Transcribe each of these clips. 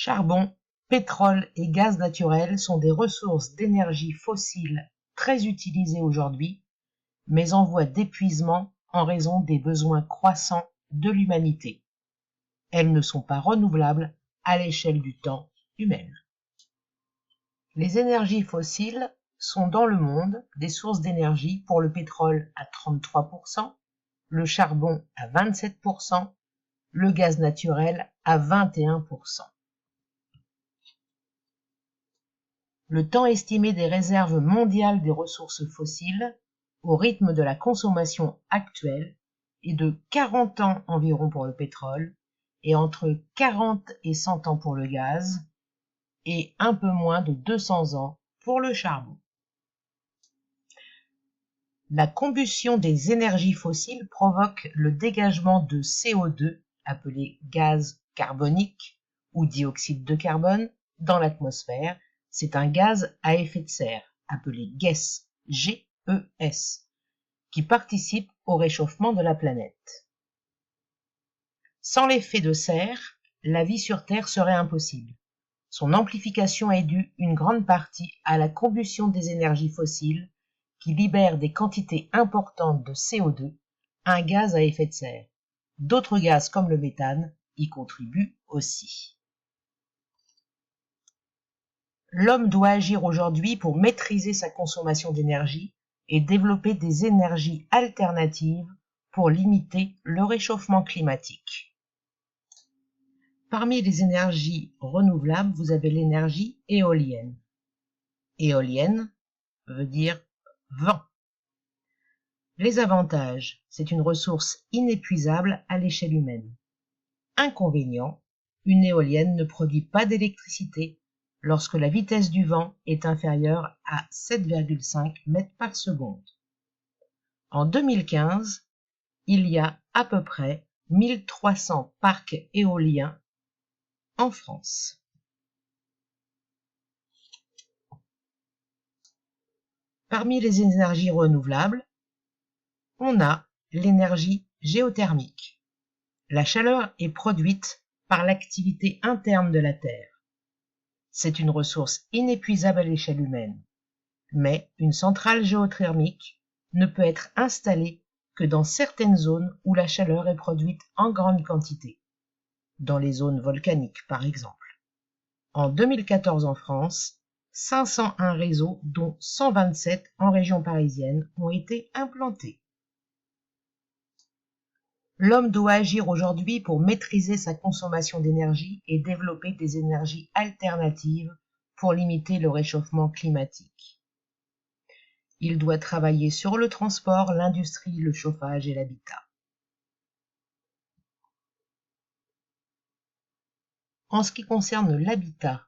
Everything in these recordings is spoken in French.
Charbon, pétrole et gaz naturel sont des ressources d'énergie fossiles très utilisées aujourd'hui, mais en voie d'épuisement en raison des besoins croissants de l'humanité. Elles ne sont pas renouvelables à l'échelle du temps humaine. Les énergies fossiles sont dans le monde des sources d'énergie pour le pétrole à 33%, le charbon à 27%, le gaz naturel à 21%. Le temps estimé des réserves mondiales des ressources fossiles, au rythme de la consommation actuelle, est de 40 ans environ pour le pétrole, et entre 40 et 100 ans pour le gaz, et un peu moins de 200 ans pour le charbon. La combustion des énergies fossiles provoque le dégagement de CO2, appelé gaz carbonique ou dioxyde de carbone, dans l'atmosphère. C'est un gaz à effet de serre, appelé GES, G-E-S, qui participe au réchauffement de la planète. Sans l'effet de serre, la vie sur Terre serait impossible. Son amplification est due une grande partie à la combustion des énergies fossiles qui libèrent des quantités importantes de CO2, un gaz à effet de serre. D'autres gaz comme le méthane y contribuent aussi. L'homme doit agir aujourd'hui pour maîtriser sa consommation d'énergie et développer des énergies alternatives pour limiter le réchauffement climatique. Parmi les énergies renouvelables, vous avez l'énergie éolienne. Éolienne veut dire vent. Les avantages, c'est une ressource inépuisable à l'échelle humaine. Inconvénient, une éolienne ne produit pas d'électricité lorsque la vitesse du vent est inférieure à 7,5 mètres par seconde. En 2015, il y a à peu près 1300 parcs éoliens en France. Parmi les énergies renouvelables, on a l'énergie géothermique. La chaleur est produite par l'activité interne de la Terre. C'est une ressource inépuisable à l'échelle humaine, mais une centrale géothermique ne peut être installée que dans certaines zones où la chaleur est produite en grande quantité, dans les zones volcaniques par exemple. En 2014 en France, 501 réseaux, dont 127 en région parisienne, ont été implantés. L'homme doit agir aujourd'hui pour maîtriser sa consommation d'énergie et développer des énergies alternatives pour limiter le réchauffement climatique. Il doit travailler sur le transport, l'industrie, le chauffage et l'habitat. En ce qui concerne l'habitat,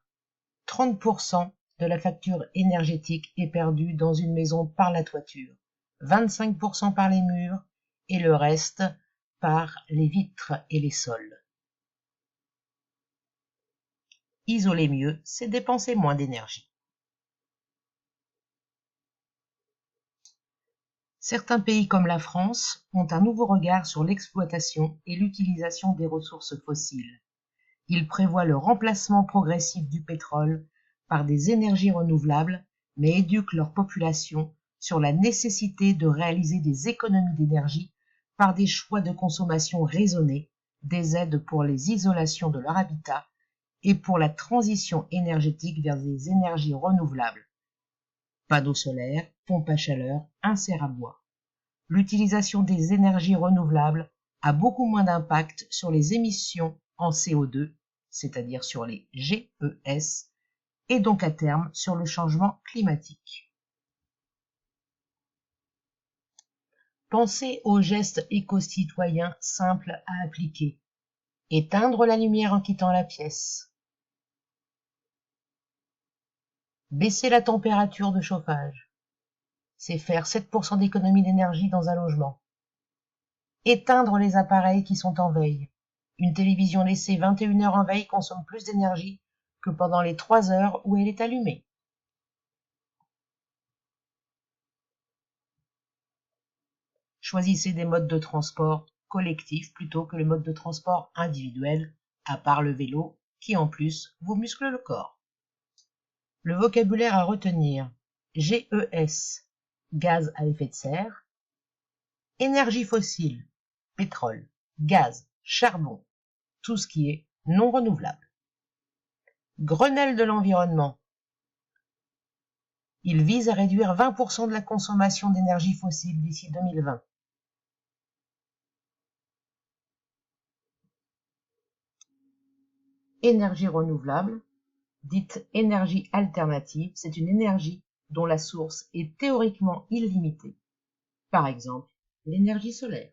30% de la facture énergétique est perdue dans une maison par la toiture, 25% par les murs et le reste par les vitres et les sols. Isoler mieux, c'est dépenser moins d'énergie. Certains pays comme la France ont un nouveau regard sur l'exploitation et l'utilisation des ressources fossiles. Ils prévoient le remplacement progressif du pétrole par des énergies renouvelables, mais éduquent leur population sur la nécessité de réaliser des économies d'énergie par des choix de consommation raisonnés, des aides pour les isolations de leur habitat et pour la transition énergétique vers des énergies renouvelables. Panneaux solaires, pompes à chaleur, insert à bois. L'utilisation des énergies renouvelables a beaucoup moins d'impact sur les émissions en CO2, c'est-à-dire sur les GES, et donc à terme sur le changement climatique. Pensez aux gestes éco-citoyens simples à appliquer. Éteindre la lumière en quittant la pièce. Baisser la température de chauffage. C'est faire 7% d'économie d'énergie dans un logement. Éteindre les appareils qui sont en veille. Une télévision laissée 21 heures en veille consomme plus d'énergie que pendant les 3 heures où elle est allumée. Choisissez des modes de transport collectifs plutôt que les modes de transport individuels, à part le vélo qui en plus vous muscle le corps. Le vocabulaire à retenir: GES, gaz à effet de serre, énergie fossile, pétrole, gaz, charbon, tout ce qui est non renouvelable. Grenelle de l'environnement. Il vise à réduire 20% de la consommation d'énergie fossile d'ici 2020. Énergie renouvelable, dite énergie alternative, c'est une énergie dont la source est théoriquement illimitée. Par exemple, l'énergie solaire.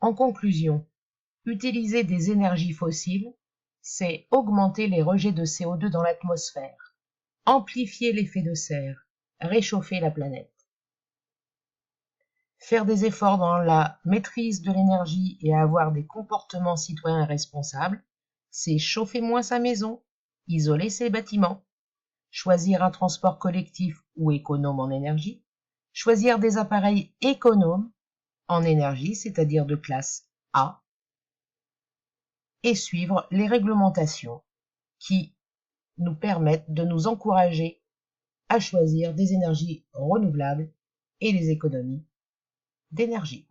En conclusion, utiliser des énergies fossiles, c'est augmenter les rejets de CO2 dans l'atmosphère, amplifier l'effet de serre, réchauffer la planète. Faire des efforts dans la maîtrise de l'énergie et avoir des comportements citoyens responsables, c'est chauffer moins sa maison, isoler ses bâtiments, choisir un transport collectif ou économe en énergie, choisir des appareils économes en énergie, c'est-à-dire de classe A, et suivre les réglementations qui nous permettent de nous encourager à choisir des énergies renouvelables et les économies d'énergie.